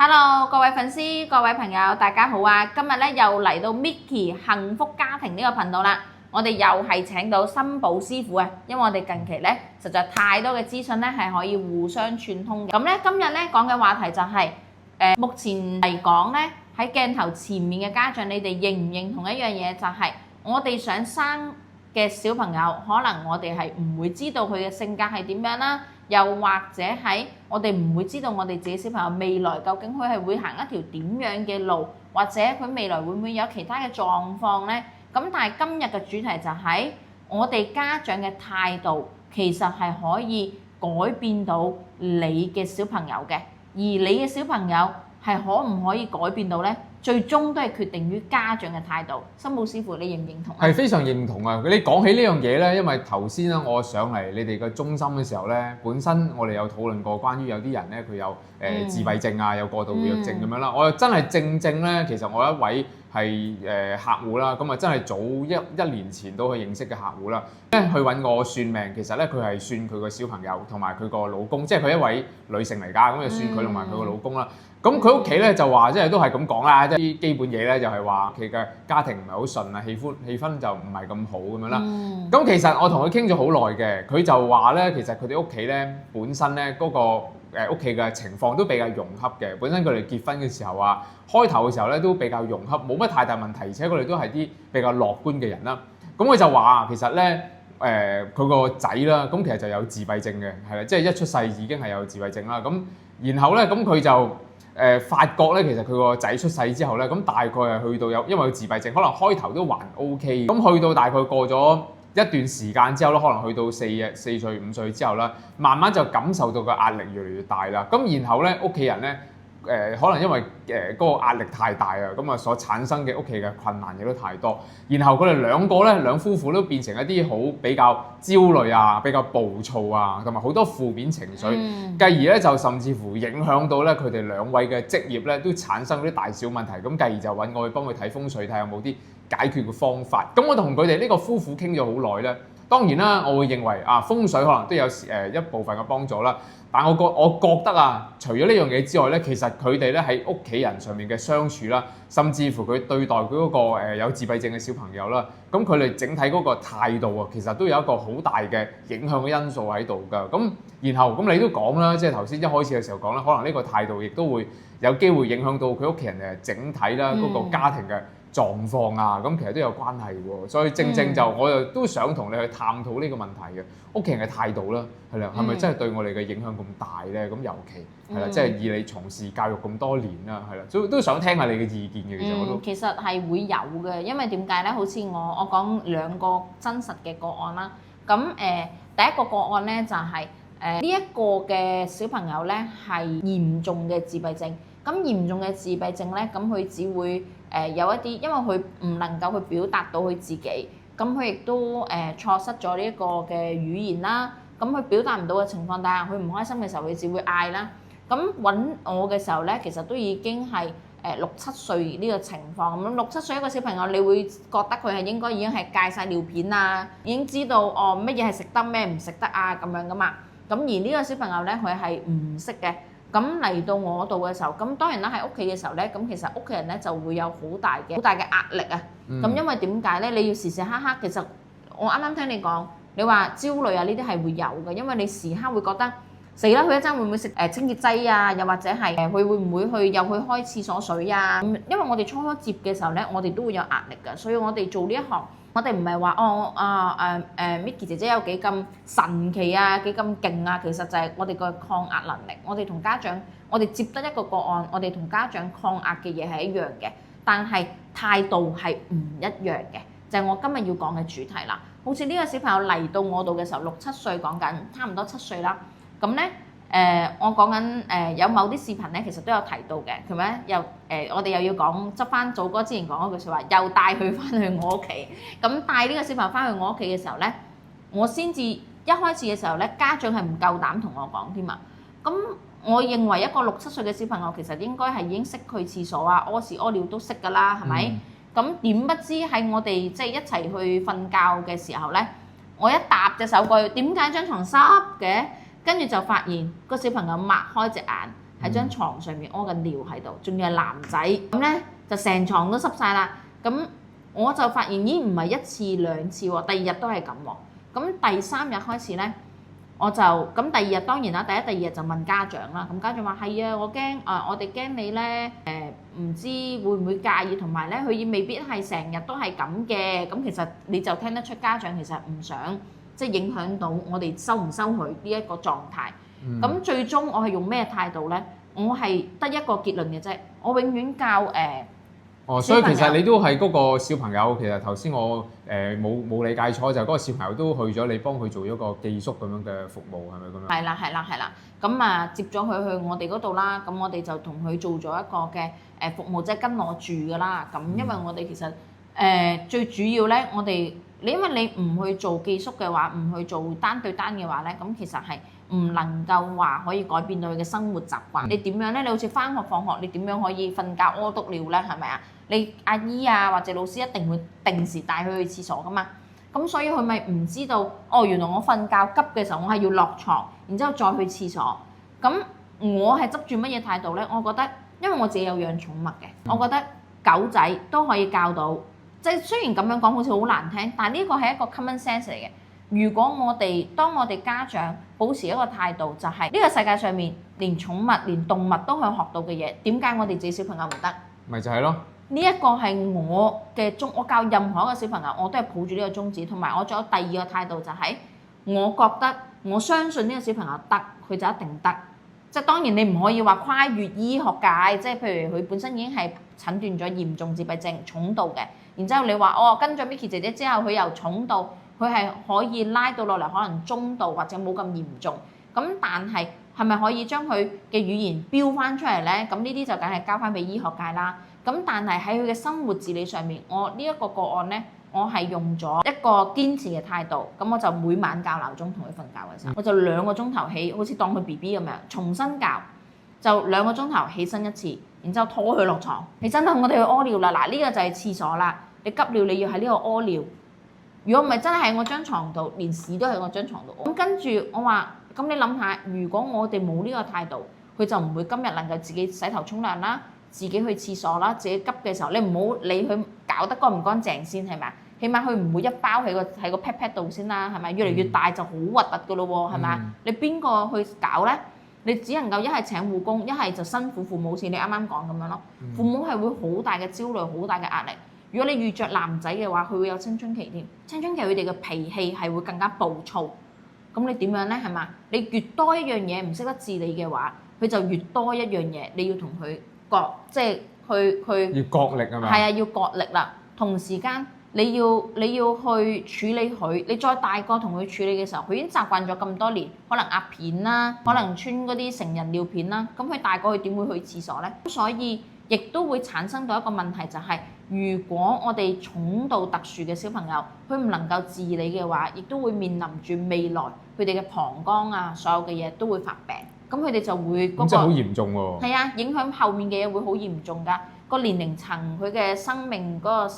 Hello，各位粉絲、各位朋友，大家好啊！今日咧又嚟到 Micky 幸福家庭呢個頻道啦。我哋又係請到森寶師傅啊，因為我哋近期咧實在太多嘅資訊咧係可以互相串通嘅。咁咧今日咧講嘅話題就係、目前嚟講咧喺鏡頭前面嘅家長，你哋認唔認同一樣嘢？就係、我哋想生嘅小朋友，可能我哋係唔會知道佢嘅性格係點樣啦。又或者喺我哋唔會知道我哋自己小朋友未來究竟佢係會行一條點樣嘅路，或者佢未來會唔會有其他嘅狀況呢？咁但係今日嘅主題就係我哋家長嘅態度，其實係可以改變到你嘅小朋友嘅，而你嘅小朋友係可唔可以改變到呢？最終都係決定於家長嘅態度。森寶師傅，你認唔認同啊？係非常認同啊！你講起呢樣嘢咧，因為頭先咧我上嚟你哋嘅中心嘅時候咧，本身我哋有討論過關於有啲人咧佢有自閉症啊，有過度活躍症咁樣啦。我又真係正咧，其實我一位係客戶啦，咁啊真係早一年前都去認識嘅客戶啦，去揾我算命，其實咧佢係算佢個小朋友同埋佢個老公，即係佢一位女性嚟㗎，咁就算佢同埋佢個老公啦。咁佢屋企咧就話，即係都係咁講啦，即係啲基本嘢咧就係話佢嘅家庭唔係好順啊，氣氛就唔係咁好咁樣啦。咁其實我同佢傾咗好耐嘅，佢就話咧，其實佢哋屋企咧本身咧嗰個屋企嘅情況都比較融洽嘅。本身佢哋結婚嘅時候啊，開頭嘅時候咧都比較融洽，冇乜太大問題，而且佢哋都係啲比較樂觀嘅人啦。咁佢就話其實咧佢個仔啦，咁其實就有自閉症嘅，係啦，即係一出世已經係有自閉症啦。咁然後咧咁佢就發覺咧，其實佢個仔出世之後咧，咁大概係去到因為佢自閉症，可能開頭都還 OK，咁去到大概過咗一段時間之後咧，可能去到4歲5歲之後啦，慢慢就感受到個壓力越嚟越大啦。咁然後咧，屋企人咧可能因為嗰個壓力太大啊，咁啊所產生嘅屋企嘅困難亦都太多。然後佢哋兩夫婦都變成一啲好比較焦慮啊、比較暴躁啊，同埋好多負面情緒，繼而咧就甚至乎影響到咧佢哋兩位嘅職業咧都產生啲大小問題。咁繼而就揾我去幫佢睇風水，睇下有冇啲解決嘅方法。咁我同佢哋呢個夫婦傾咗好耐咧。當然啦，我會認為風水可能都有一部分嘅幫助啦。但我覺得啊，除咗呢樣嘢之外咧，其實佢哋咧喺屋企人上面嘅相處啦，甚至乎佢對待佢嗰個有自閉症嘅小朋友啦，咁佢哋整體嗰個態度啊，其實都有一個好大嘅影響嘅因素喺度㗎。咁然後咁你都講啦，即係頭先一開始嘅時候講啦，可能呢個態度亦都會有機會影響到佢屋企人整體啦嗰個家庭嘅狀況啊，咁其實都有關係喎，所以正就我又都想同你去探討呢個問題嘅屋企人嘅態度啦，係啦，係咪真係對我哋嘅影響咁大咧？咁尤其係啦，即係以你從事教育咁多年啦，係啦，都想聽下你嘅意見嘅。其實我都其實係會有嘅，因為點解咧？好似我講兩個真實嘅個案啦。咁第一個個案咧就係呢一個嘅小朋友咧係嚴重嘅自閉症。咁嚴重嘅自閉症咧，咁佢只會有一啲，因為佢唔能夠去表達到佢自己，咁佢亦都錯失咗呢一個嘅語言啦。咁佢表達唔到嘅情況底下，佢唔開心嘅時候，佢只會嗌啦。咁揾我嘅時候咧，其實都已經係6、7歲呢個情況咁。6、7歲一個小朋友，你會覺得佢係應該已經係戒晒尿片啊，已經知道乜嘢係食得咩唔食得啊咁樣噶嘛。咁而呢個小朋友咧，佢係唔識嘅。咁嚟到我度嘅時候，咁當然啦喺屋企嘅時候咧，咁其實屋企人咧就會有好大嘅壓力啊。咁因為點解咧？你要時時刻刻，其實我啱啱聽你講，你話焦慮啊呢啲係會有嘅，因為你時刻會覺得死啦，佢一陣會唔會食清潔劑啊？又或者係佢會唔會去開廁所水啊？因為我哋初接嘅時候咧，我哋都會有壓力㗎，所以我哋做呢一行。我哋唔係話Micky 姐姐有幾咁神奇啊，幾咁勁啊，其實就係我哋個抗壓能力。我哋同家長，我哋接得一個個案，我哋同家長抗壓嘅嘢係一樣嘅，但係態度係唔一樣嘅，就係我今日要講嘅主題啦。好似呢個小朋友嚟到我度嘅時候，6、7歲講緊，差唔多7歲啦。咁咧我講緊有某啲視頻咧，其實都有提到嘅，係咪？我哋又要講執翻祖哥之前講嗰句説話，又帶佢翻去我屋企。咁帶呢個小朋友翻去我屋企嘅時候咧，我先至一開始嘅時候咧，家長係唔夠膽同我講添啊。咁我認為一個6、7歲嘅小朋友其實應該係已經識去廁所啊、屙屎屙尿都識㗎啦，係咪？咁點不知喺我哋即係一齊去瞓覺嘅時候咧，我一搭隻手過去，點解張床濕嘅？跟住就發現個小朋友擘開隻眼，喺張床上面屙緊尿喺度，仲要係男仔，咁咧就成床都濕晒啦。咁我就發現咦唔係一次兩次喎，第二日都係咁喎。咁第三日開始咧，我就咁第二日當然啦，第一、第二日就問家長啦。咁家長話係啊，我哋驚你咧唔知會唔會介意，同埋咧佢未必係成日都係咁嘅。咁其實你就聽得出家長其實唔想即係影響到我哋收唔收佢呢一個狀態。咁最終我係用咩態度咧？我係得一個結論嘅啫。我永遠教所以其實你都係嗰個小朋友。其實頭先我冇理解錯，就係嗰個小朋友都去咗你幫佢做咗個寄宿咁樣嘅服務，係咪咁樣？係啦。咁啊接咗佢去我哋嗰度啦。咁我哋就同佢做咗一個嘅服務，即係跟我住㗎啦。咁因為我哋其實最主要咧，因為你唔去做寄宿嘅話，唔去做單對單嘅話咧，咁其實係唔能夠話可以改變到佢嘅生活習慣。你點樣咧？你好似返學放學，你點樣可以瞓覺屙督尿咧？係咪啊？你阿姨啊或者老師一定會定時帶佢去廁所噶嘛。咁所以佢咪唔知道原來我瞓覺急嘅時候，我係要落床，然之後再去廁所。咁我係執住乜嘢態度咧？我覺得，因為我自己有養寵物嘅，我覺得狗仔都可以教到。即係雖然咁樣講好似好難聽，但係呢個係一個 common sense 嚟嘅。如果當我哋家長保持一個態度，就係呢個世界上面連寵物、連動物都可以學到嘅嘢，點解我哋自己小朋友唔得？咪就係咯。呢一個係我教任何一個小朋友，我都係抱住呢個宗旨，同埋我仲有第二個態度就係，我覺得我相信呢個小朋友得，佢就一定得。即係當然你唔可以話跨越醫學界，即係譬如佢本身已經係診斷咗嚴重自閉症重度嘅，然之後你話跟咗 Micky 姐姐之後，佢由重度佢係可以拉到落嚟可能中度或者冇咁嚴重，咁但係係咪可以將佢嘅語言標翻出嚟咧？咁呢啲就梗係交翻俾醫學界啦。咁但係喺佢嘅生活自理上面，我呢一個個案咧，我係用咗一個堅持嘅態度。咁我就每晚校鬧鐘同佢瞓覺嘅時候，我就2個鐘頭起，好似當佢 BB 咁樣重新教，就2個鐘頭起身一次，然之後拖佢落床。你真係我哋去屙尿啦！嗱，呢個就係廁所啦。你急尿你要喺呢度屙尿。如果唔係真係喺我張床度，連屎都喺我張床度。咁跟住我話，咁你諗下，如果我哋冇呢個態度，佢就唔會今日能夠自己洗頭沖涼啦，自己去廁所啦，自己急嘅時候，你唔好理佢搞得乾唔乾淨先，係咪？起碼佢唔會一包喺個 pat pat 度先啦，係咪？越嚟越大就好核突噶咯喎，係咪？你邊個去搞咧？你只能夠一係請護工，一係就辛苦父母，似你啱啱講咁樣咯。父母係會好大嘅焦慮，好大嘅壓力。如果你遇着男仔嘅話，佢會有青春期添。青春期佢哋嘅脾氣係會更加暴躁。咁你點樣咧？係嘛？你越多一樣嘢唔識得自理嘅話，佢就越多一樣嘢你要同佢即係去要角力係嘛？係啊，要角力啦。同時間你要去處理佢。你再大個同佢處理嘅時候，佢已經習慣咗咁多年，可能壓片啦，可能穿嗰啲成人尿片啦。咁佢大個佢點會去廁所咧？所以亦都會產生到一個問題，就係如果我哋重度特殊嘅小朋友，佢唔能夠自理嘅話，亦都會面臨住未來佢哋嘅膀胱啊，所有嘅嘢都會發病。咁佢哋就會嗰個真係好嚴重喎。係啊，影響後面嘅嘢會好嚴重㗎。個年齡層佢嘅生命嗰個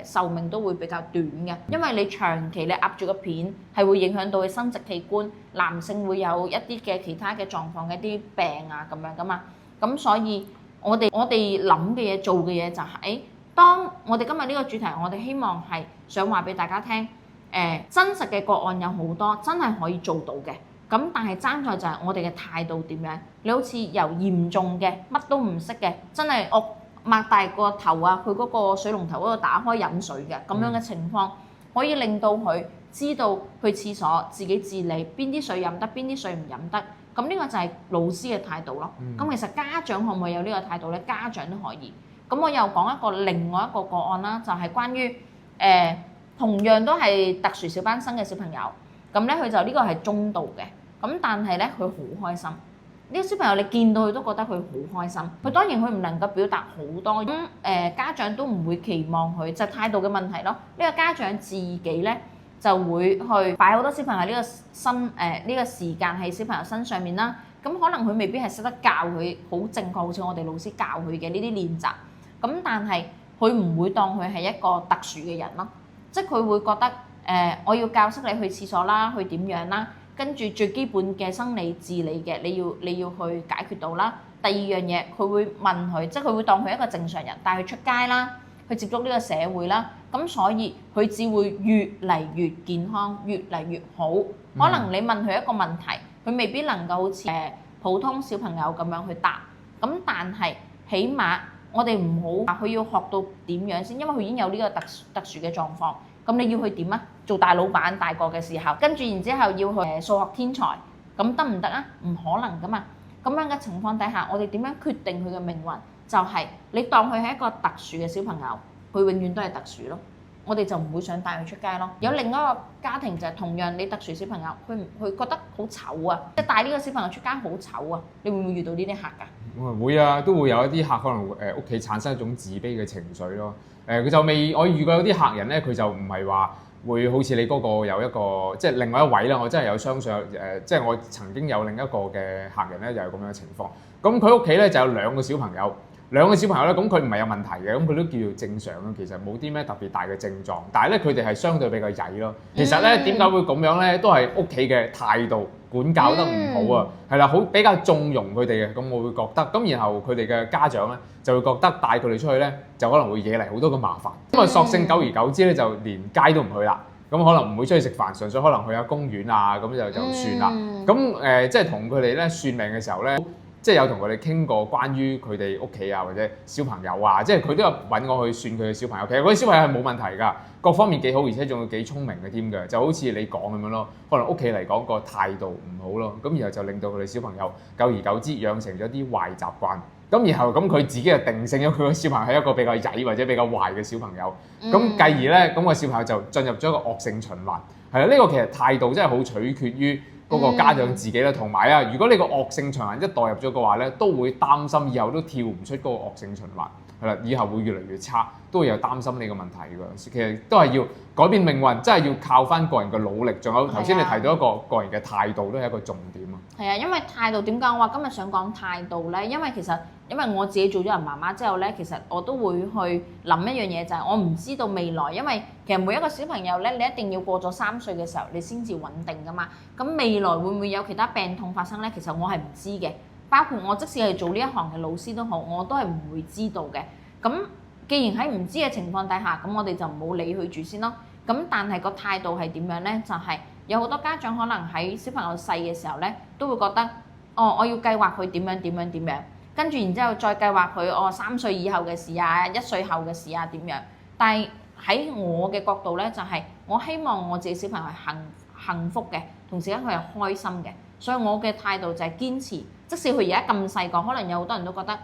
壽命都會比較短嘅，因為你長期你壓住個片係會影響到佢生殖器官，男性會有一啲嘅其他嘅狀況嘅一啲病啊咁樣㗎嘛。咁所以我哋諗嘅嘢做嘅嘢就係，當我哋今日呢個主題，我哋希望係想話俾大家聽，真實嘅個案有好多，真係可以做到嘅。咁但係爭在就係我哋嘅態度點樣？你好似由嚴重嘅乜都唔識嘅，真係我擘大個頭啊，佢嗰個水龍頭嗰度打開飲水嘅咁樣嘅情況，可以令到佢知道去廁所自己自理，邊啲水飲得，邊啲水唔飲得。咁呢個就係老師嘅態度咯。咁其實家長可唔可以有呢個態度咧？家長都可以。咁我又講另外一個個案啦，就係關於同樣都係特殊小班生嘅小朋友。咁咧佢就呢個係中度嘅，咁但係咧佢好開心。呢個小朋友你見到佢都覺得佢好開心。佢當然佢唔能夠表達好多，咁家長都唔會期望佢，就係態度嘅問題咯。呢個家長自己咧就會去擺好多小朋友呢個時間喺小朋友身上面啦。咁可能佢未必係識得教佢好正確，好似我哋老師教佢嘅呢啲練習。咁但係佢唔會當佢係一個特殊嘅人咯，即係佢會覺得我要教識你去廁所啦，去點樣啦。跟住最基本嘅生理自理嘅，你要去解決到啦。第二樣嘢，佢會問佢，即係佢會當佢一個正常人，帶佢出街啦，去接觸呢個社會啦。咁所以佢只會越嚟越健康，越嚟越好。可能你問佢一個問題，佢未必能夠好似普通小朋友咁樣去答。咁但係起碼我哋唔好話佢要學到點樣先，因為佢已經有呢個特殊嘅狀況。咁你要去點啊？做大老闆大個嘅時候，跟住然之後要去數學天才，咁得唔得啊？唔可能噶嘛。咁樣嘅情況底下，我哋點樣決定佢嘅命運？就係你當佢係一個特殊嘅小朋友，佢永遠都係特殊咯。我哋就唔會想帶佢出街咯。有另一個家庭就係同樣你特殊小朋友，佢覺得好醜啊，即係帶呢個小朋友出街好醜啊。你會唔會遇到呢啲客㗎？會啊，都會有一啲客可能屋企產生一種自卑嘅情緒咯。佢就未，我遇過有啲客人咧，佢就唔係話會好似你嗰個有一個，即係另外一位啦。我真係有相信即係我曾經有另一個嘅客人咧，就係咁樣嘅情況。咁佢屋企咧就有兩個小朋友。兩個小朋友咧，咁佢唔係有問題嘅，咁佢都叫做正常嘅，其實冇啲咩特別大嘅症狀。但係咧，佢哋係相對比較曳咯。其實咧，點解會咁樣咧？都係屋企嘅態度管教得唔好啊，係啦，好比較縱容佢哋嘅。咁我會覺得，咁然後佢哋嘅家長咧就會覺得帶佢哋出去咧，就可能會惹嚟好多嘅麻煩。咁啊，索性久而久之咧，就連街都唔去啦。咁可能唔會出去食飯，純粹可能去下公園啊，咁就算啦。咁即係同佢哋咧算命嘅時候咧。即係有同佢哋傾過關於佢哋屋企啊或者小朋友啊，即係佢都有揾我去算佢嘅小朋友。其實嗰啲小朋友係冇問題㗎，各方面幾好，而且仲要幾聰明嘅添嘅，就好似你講咁樣咯。可能屋企嚟講個態度唔好咯，咁然後就令到佢哋小朋友久而久之養成咗啲壞習慣。咁然後咁佢自己就定性咗佢個小朋友係一個比較曳或者比較壞嘅小朋友。咁繼而咧，咁個小朋友就進入咗一個惡性循環。係啦，呢個其實態度真係好取決於嗰個家長自己啦，同埋啊，如果你個惡性循環一代入咗嘅話咧，都會擔心以後都跳唔出嗰個惡性循環，係啦，以後會越嚟越差，都會有擔心呢個問題㗎。其實都係要改變命運，真係要靠翻個人嘅努力。仲有頭先你提到一個人嘅態度都係一個重點啊。係啊，因為態度點解我話今日想講態度咧？因為我自己做咗人媽媽之後咧，其實我都會去諗一樣嘢，就係我唔知道未來，因為其實每一個小朋友咧，你一定要過咗3歲嘅時候，你先至穩定噶嘛。咁未來會唔會有其他病痛發生咧？其實我係唔知嘅。包括我即使係做呢一行嘅老師都好，我都係唔會知道嘅。咁既然喺唔知嘅情況底下，咁我哋就唔好理佢住先咯。咁但係個態度係點樣咧？就係有好多家長可能喺小朋友細嘅時候咧，都會覺得我要計劃佢點樣。跟住然之後再計劃佢3歲以後嘅事啊，1歲後嘅事啊點樣？但係喺我嘅角度咧，就係我希望我自己小朋友係幸福嘅，同時間佢係開心嘅。所以我嘅態度就係堅持，即使佢而家咁細個，可能有好多人都覺得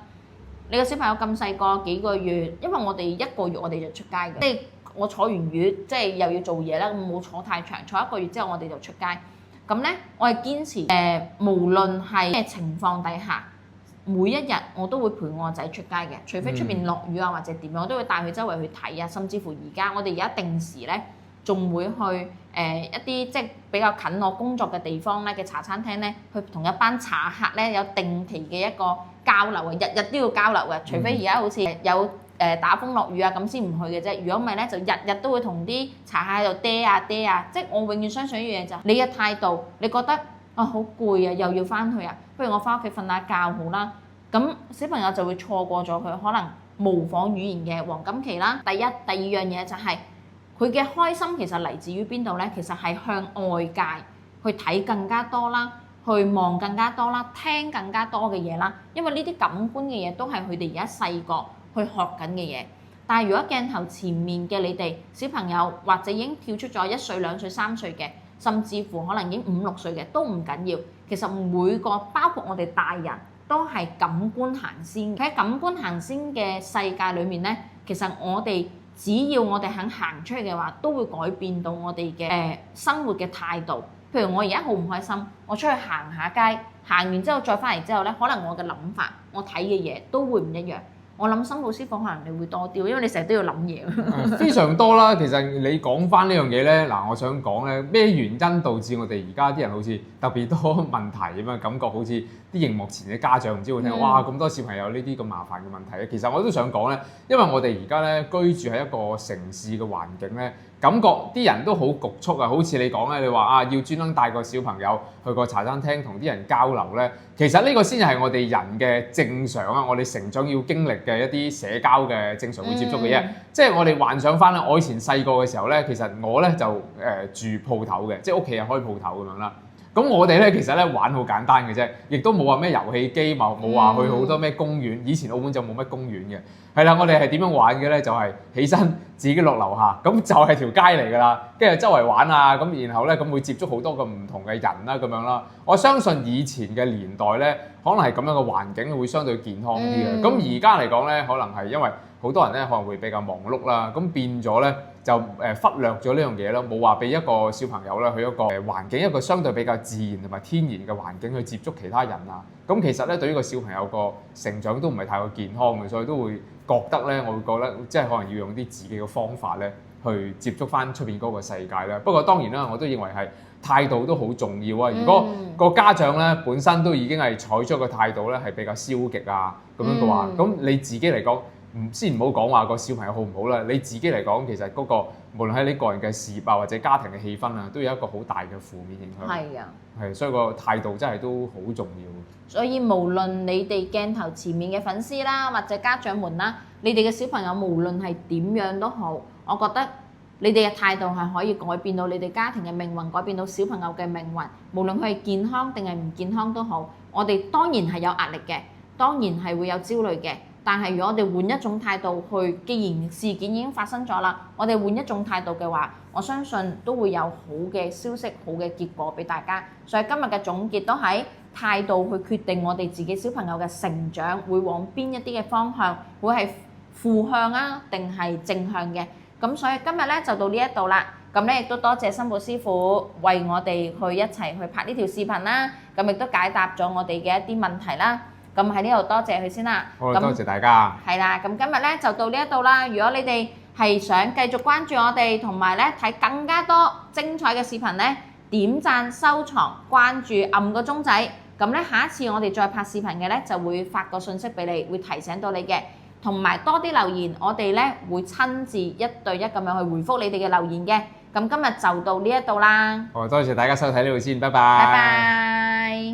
你個小朋友咁細個幾個月，因為我哋1個月我哋就出街嘅，即係我坐完月即係又要做嘢啦，冇坐太長，坐1個月之後我哋就出街。咁咧我係堅持無論係咩情況底下。每一日我都會陪我個仔出街嘅，除非出邊落雨啊或者點樣，我都會帶佢周圍去睇啊。甚至乎我哋而家定時咧，仲會去一啲即係比較近我工作嘅地方咧嘅茶餐廳咧，去同一班茶客咧有定期嘅一個交流嘅，日日都要交流嘅。除非而家好似有打風落雨啊咁先唔去嘅啫。如果唔係咧，就日日都會同啲茶客喺度嗲啊，即係我永遠相信一樣嘢就係你嘅態度，你覺得好攰啊，又要翻去啊，不如我翻屋企瞓下覺好啦。咁小朋友就會錯過咗佢可能模仿語言嘅黃金期啦。第二樣嘢就係佢嘅開心其實嚟自於邊度咧？其實係向外界去睇更加多啦，去望更加多啦，聽更加多嘅嘢啦。因為呢啲感官嘅嘢都係佢哋而家細個去學緊嘅嘢。但係如果鏡頭前面嘅你哋小朋友或者已經跳出咗1歲、2歲、3歲嘅，甚至乎可能已經5、6歲嘅都唔緊要。其實每個包括我哋大人都係感官行先。喺感官行先嘅世界裏面咧，其實我哋只要我哋肯行出去嘅話，都會改變到我哋嘅生活嘅態度。譬如我而家好唔開心，我出去行下街，行完之後再翻嚟之後咧，可能我嘅諗法、我睇嘅嘢都會唔一樣。我諗新抱師傅可能你會多啲，因為你成日都要諗嘢。非常多啦。其實你講翻呢樣嘢咧，嗱，我想講咧，咩原因導致我哋而家啲人好似特別多問題咁樣，感覺好似啲熒幕前嘅家長唔知會聽，哇咁多小朋友呢啲咁麻煩嘅問題咧。其實我都想講咧，因為我哋而家咧居住喺一個城市嘅環境咧。感覺啲人都好局促啊，好似你講咧，你話啊要專登帶個小朋友去個茶餐廳同啲人交流咧，其實呢個先係我哋人嘅正常啊，我哋成長要經歷嘅一啲社交嘅正常會接觸嘅嘢。即係我哋幻想翻咧，我以前細個嘅時候咧，其實我咧就住鋪頭嘅，即係屋企人開鋪頭咁樣啦。咁我哋咧其實咧玩好簡單嘅啫，亦都冇話咩遊戲機，冇話去好多咩公園。以前澳門就冇乜公園嘅，係啦，我哋係點樣玩嘅咧？就係起身自己落樓下，咁就係條街嚟㗎啦。跟住周圍玩啊，咁然後咧咁會接觸好多個唔同嘅人啦，咁樣啦。我相信以前嘅年代咧，可能係咁樣嘅環境會相對健康啲嘅。咁而家嚟講咧，可能係因為好多人咧可能會比較忙碌啦，咁變咗咧就忽略咗呢樣嘢咯，冇話俾一個小朋友咧去一個環境，一個相對比較自然同埋天然嘅環境去接觸其他人啊。咁其實咧對於個小朋友個成長都唔係太過健康嘅，所以都會覺得咧，我會覺得即係可能要用啲自己嘅方法咧去接觸翻出邊嗰個世界啦。不過當然啦，我都認為係態度都好重要啊。如果個家長咧本身都已經係採取個態度咧係比較消極啊咁樣嘅話，咁你自己嚟講，先唔好講話個小朋友好唔好啦，你自己嚟講，其實嗰個無論喺你個人嘅事業啊，或者家庭嘅氣氛啊，都有一個好大嘅負面影響。係啊，係，所以個態度真係都好重要。所以無論你哋鏡頭前面嘅粉絲啦，或者家長們啦，你哋嘅小朋友無論係點樣都好，我覺得你哋嘅態度係可以改變到你哋家庭嘅命運，改變到小朋友嘅命運。無論佢係健康定係唔健康都好，我哋當然係有壓力嘅，當然係會有焦慮嘅。但係如果我哋換一種態度去，既然事件已經發生咗啦，我哋換一種態度嘅話，我相信都會有好嘅消息、好嘅結果俾大家。所以今日嘅總結都喺態度去決定我哋自己小朋友嘅成長會往邊一啲嘅方向，會係負向啊定係正向嘅。咁所以今日咧就到呢一度啦。咁咧亦都多謝新抱師傅為我哋去一齊去拍呢條視頻啦。咁亦都解答咗我哋嘅一啲問題啦。咁喺呢度多謝佢先啦。好，多謝大家。係啦，咁今日咧就到呢一度啦。如果你哋係想繼續關注我哋，同埋咧睇更加多精彩嘅視頻咧，點讚、收藏、關注、按個鐘仔。咁咧下一次我哋再拍視頻嘅咧，就會發個信息俾你，會提醒到你嘅。同埋多啲留言，我哋咧會親自一對一咁樣去回覆你哋嘅留言嘅。咁今日就到呢一度啦。好，多謝大家收睇呢度先，拜拜。拜拜。